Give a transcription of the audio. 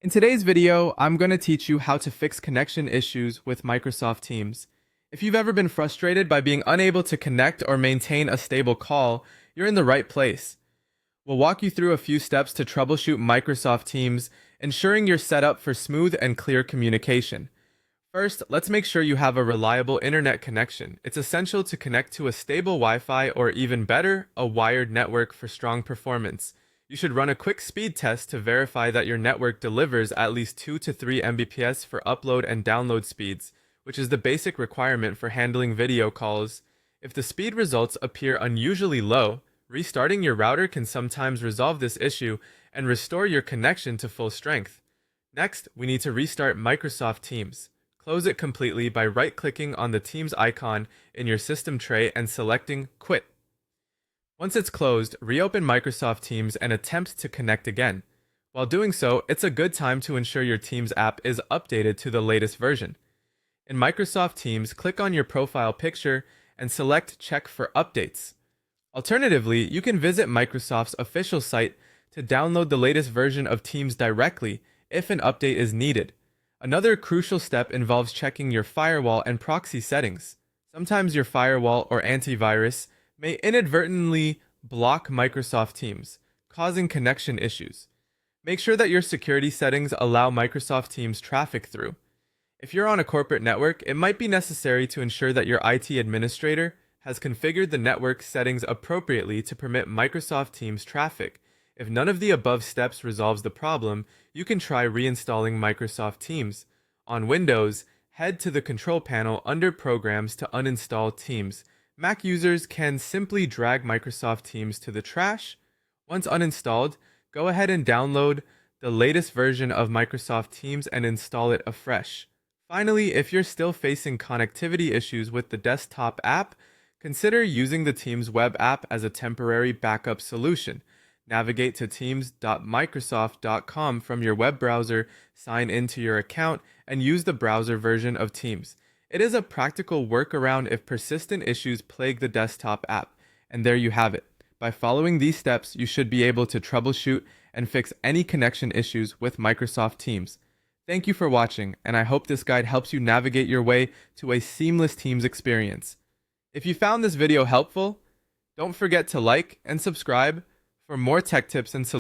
In today's video, I'm going to teach you how to fix connection issues with Microsoft Teams. If you've ever been frustrated by being unable to connect or maintain a stable call, you're in the right place. We'll walk you through a few steps to troubleshoot Microsoft Teams, ensuring you're set up for smooth and clear communication. First, let's make sure you have a reliable internet connection. It's essential to connect to a stable Wi-Fi or even better, a wired network for strong performance. You should run a quick speed test to verify that your network delivers at least 2 to 3 Mbps for upload and download speeds, which is the basic requirement for handling video calls. If the speed results appear unusually low, restarting your router can sometimes resolve this issue and restore your connection to full strength. Next, we need to restart Microsoft Teams. Close it completely by right-clicking on the Teams icon in your system tray and selecting Quit. Once it's closed, reopen Microsoft Teams and attempt to connect again. While doing so, it's a good time to ensure your Teams app is updated to the latest version. In Microsoft Teams, click on your profile picture and select Check for Updates. Alternatively, you can visit Microsoft's official site to download the latest version of Teams directly if an update is needed. Another crucial step involves checking your firewall and proxy settings. Sometimes your firewall or antivirus may inadvertently block Microsoft Teams, causing connection issues. Make sure that your security settings allow Microsoft Teams traffic through. If you're on a corporate network, it might be necessary to ensure that your IT administrator has configured the network settings appropriately to permit Microsoft Teams traffic. If none of the above steps resolves the problem, you can try reinstalling Microsoft Teams. On Windows, head to the control panel under Programs to uninstall Teams. Mac users can simply drag Microsoft Teams to the trash. Once uninstalled, go ahead and download the latest version of Microsoft Teams and install it afresh. Finally, if you're still facing connectivity issues with the desktop app, consider using the Teams web app as a temporary backup solution. Navigate to teams.microsoft.com from your web browser, sign into your account, and use the browser version of Teams. It is a practical workaround if persistent issues plague the desktop app. And there you have it. By following these steps, you should be able to troubleshoot and fix any connection issues with Microsoft Teams. Thank you for watching, and I hope this guide helps you navigate your way to a seamless Teams experience. If you found this video helpful, don't forget to like and subscribe for more tech tips and solutions.